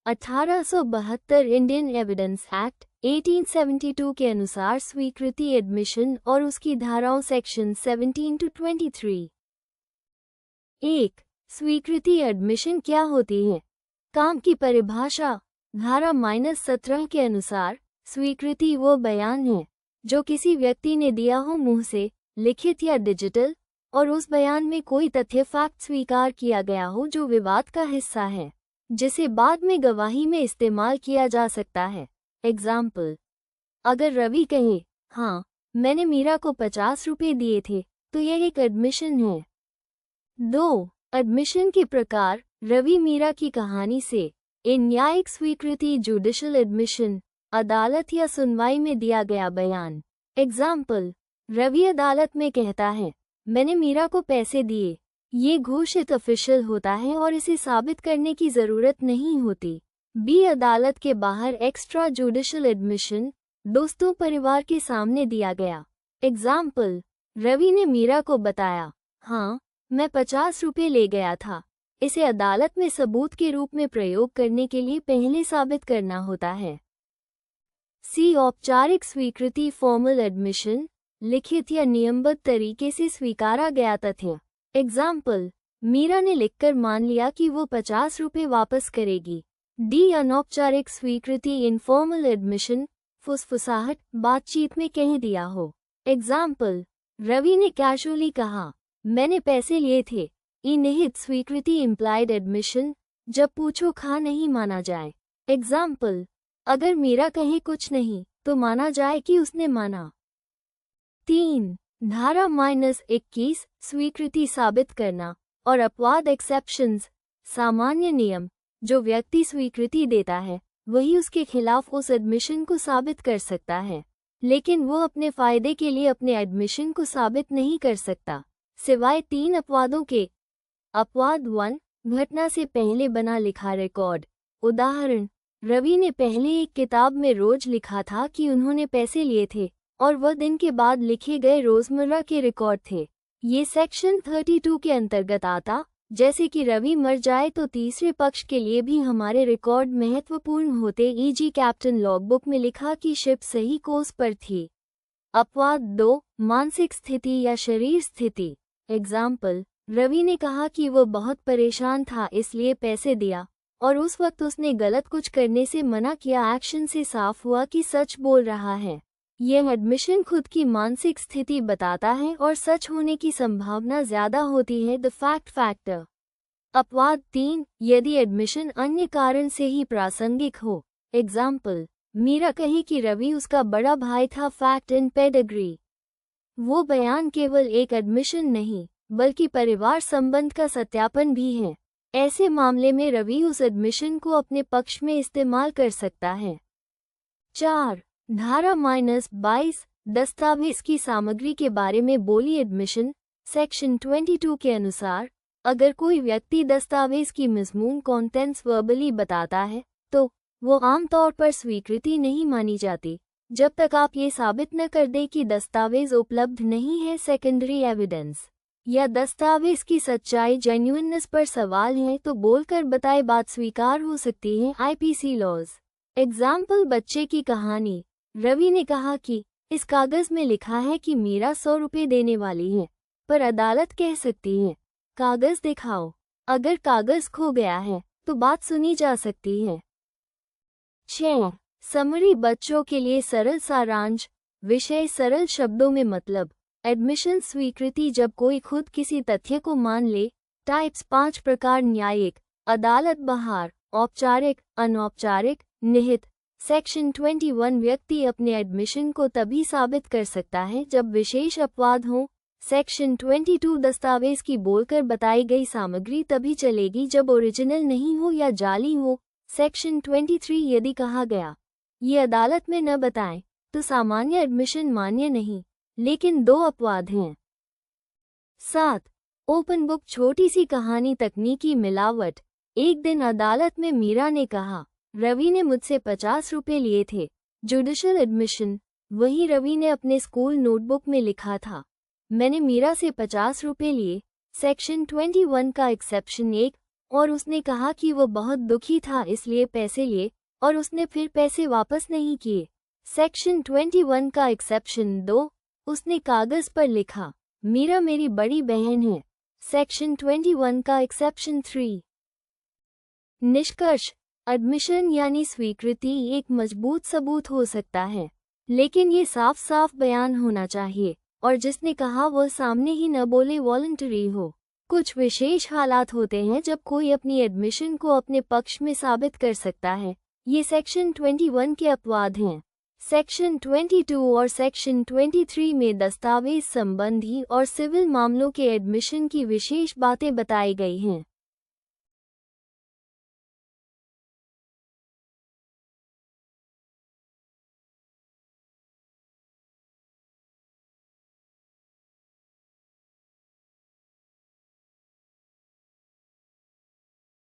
1872 Indian evidence act 1872 के अनुसार स्वीकृति एडमिशन और उसकी धाराओं सेक्शन 17 to 23। 1. स्वीकृति एडमिशन क्या होती है? काम की परिभाषा। धारा -17 के अनुसार स्वीकृति वो बयान है जो किसी व्यक्ति ने दिया हो मुंह से, लिखित या डिजिटल, और उस बयान में कोई तथ्य फैक्ट स्वीकार किया गया हो जो विवाद का हिस्सा है, जिसे बाद में गवाही में इस्तेमाल किया जा सकता है। एग्जाम्पल, अगर रवि कहे, हाँ मैंने मीरा को 50 रुपये दिए थे, तो यह एक एडमिशन है। 2. एडमिशन के प्रकार। रवि मीरा की कहानी से न्यायिक स्वीकृति जुडिशल एडमिशन, अदालत या सुनवाई में दिया गया बयान। एग्जाम्पल, रवि अदालत में कहता है, मैंने मीरा को पैसे दिए। ये घोषित ऑफिशियल होता है और इसे साबित करने की जरूरत नहीं होती। बी. अदालत के बाहर एक्स्ट्रा जुडिशल एडमिशन, दोस्तों परिवार के सामने दिया गया। एग्जाम्पल, रवि ने मीरा को बताया, हाँ मैं 50 रुपये ले गया था। इसे अदालत में सबूत के रूप में प्रयोग करने के लिए पहले साबित करना होता है। सी. औपचारिक स्वीकृति फॉर्मल एडमिशन, लिखित या नियमबद्ध तरीके से स्वीकारा गया तथ्य। एग्जाम्पल, मीरा ने लिखकर मान लिया कि वो 50 रुपये वापस करेगी। डी. अनौपचारिक स्वीकृति इनफॉर्मल एडमिशन, फुसफुसाहट, बातचीत में कह दिया हो। एग्जाम्पल, रवि ने कैजुअली कहा, मैंने पैसे लिए थे। निहित स्वीकृति इम्प्लाइड एडमिशन, जब पूछो खा नहीं माना जाए। एग्जाम्पल, अगर मीरा कहे कुछ नहीं तो माना जाए कि उसने माना। 3. धारा -21 स्वीकृति साबित करना और अपवाद एक्सेप्शंस। सामान्य नियम, जो व्यक्ति स्वीकृति देता है वही उसके खिलाफ उस एडमिशन को साबित कर सकता है, लेकिन वो अपने फायदे के लिए अपने एडमिशन को साबित नहीं कर सकता, सिवाय 3 अपवादों के। अपवाद 1, घटना से पहले बना लिखा रिकॉर्ड। उदाहरण, रवि ने पहले एक किताब में रोज लिखा था कि उन्होंने पैसे लिए थे और वह दिन के बाद लिखे गए रोजमर्रा के रिकॉर्ड थे। ये सेक्शन 32 के अंतर्गत आता। जैसे कि रवि मर जाए तो तीसरे पक्ष के लिए भी हमारे रिकॉर्ड महत्वपूर्ण होते, ई.जी. कैप्टन लॉगबुक में लिखा कि शिप सही कोर्स पर थी। अपवाद 2, मानसिक स्थिति या शरीर स्थिति। एग्जाम्पल, रवि ने कहा कि वो बहुत परेशान था इसलिए पैसे दिया, और उस वक्त उसने गलत कुछ करने से मना किया। एक्शन से साफ हुआ कि सच बोल रहा है। यह एडमिशन खुद की मानसिक स्थिति बताता है और सच होने की संभावना ज्यादा होती है। The fact factor. अपवाद 3, यदि एडमिशन अन्य कारण से ही प्रासंगिक हो। एग्जाम्पल, मीरा कहे कि रवि उसका बड़ा भाई था। Fact in pedigree. वो बयान केवल एक एडमिशन नहीं बल्कि परिवार संबंध का सत्यापन भी है। ऐसे मामले में रवि उस एडमिशन को अपने पक्ष में इस्तेमाल कर सकता है। 4. धारा -22 दस्तावेज की सामग्री के बारे में बोली एडमिशन। सेक्शन 22 के अनुसार अगर कोई व्यक्ति दस्तावेज की मज़मून कॉन्टेंट्स वर्बली बताता है तो वो आमतौर पर स्वीकृति नहीं मानी जाती जब तक आप ये साबित न कर दें कि दस्तावेज उपलब्ध नहीं है। सेकेंडरी एविडेंस या दस्तावेज की सच्चाई जेन्युइननेस पर सवाल है तो बोलकर बताए बात स्वीकार हो सकती है। IPC laws. एग्जाम्पल, बच्चे की कहानी। रवि ने कहा कि इस कागज में लिखा है कि मीरा 100 रुपये देने वाली है, पर अदालत कह सकती है कागज दिखाओ। अगर कागज खो गया है तो बात सुनी जा सकती है। 6. समरी, बच्चों के लिए सरल सारांश। विषय सरल शब्दों में मतलब। एडमिशन स्वीकृति जब कोई खुद किसी तथ्य को मान ले। टाइप्स 5 प्रकार, न्यायिक, अदालत बाहर, औपचारिक, अनौपचारिक, निहित। सेक्शन 21 व्यक्ति अपने एडमिशन को तभी साबित कर सकता है जब विशेष अपवाद हो। सेक्शन 22 दस्तावेज की बोलकर बताई गई सामग्री तभी चलेगी जब ओरिजिनल नहीं हो या जाली हो। सेक्शन 23 यदि कहा गया ये अदालत में न बताएं तो सामान्य एडमिशन मान्य नहीं, लेकिन 2 अपवाद हैं। 7. ओपन बुक, छोटी सी कहानी, तकनीकी मिलावट। एक दिन अदालत में मीरा ने कहा, रवि ने मुझसे 50 रुपये लिए थे। जुडिशल एडमिशन, वही रवि ने अपने स्कूल नोटबुक में लिखा था, मैंने मीरा से 50 रुपये लिए। सेक्शन 21 का एक्सेप्शन 1, और उसने कहा कि वो बहुत दुखी था इसलिए पैसे लिए और उसने फिर पैसे वापस नहीं किए। सेक्शन 21 का एक्सेप्शन 2, उसने कागज पर लिखा, मीरा मेरी बड़ी बहन है। सेक्शन 21 का एक्सेप्शन 3। निष्कर्ष, एडमिशन यानी स्वीकृति एक मजबूत सबूत हो सकता है, लेकिन ये साफ साफ बयान होना चाहिए और जिसने कहा वह सामने ही न बोले, वॉलंटरी हो। कुछ विशेष हालात होते हैं जब कोई अपनी एडमिशन को अपने पक्ष में साबित कर सकता है। ये सेक्शन 21 के अपवाद हैं। सेक्शन 22 और सेक्शन 23 में दस्तावेज संबंधी और सिविल मामलों के एडमिशन की विशेष बातें बताई गई हैं।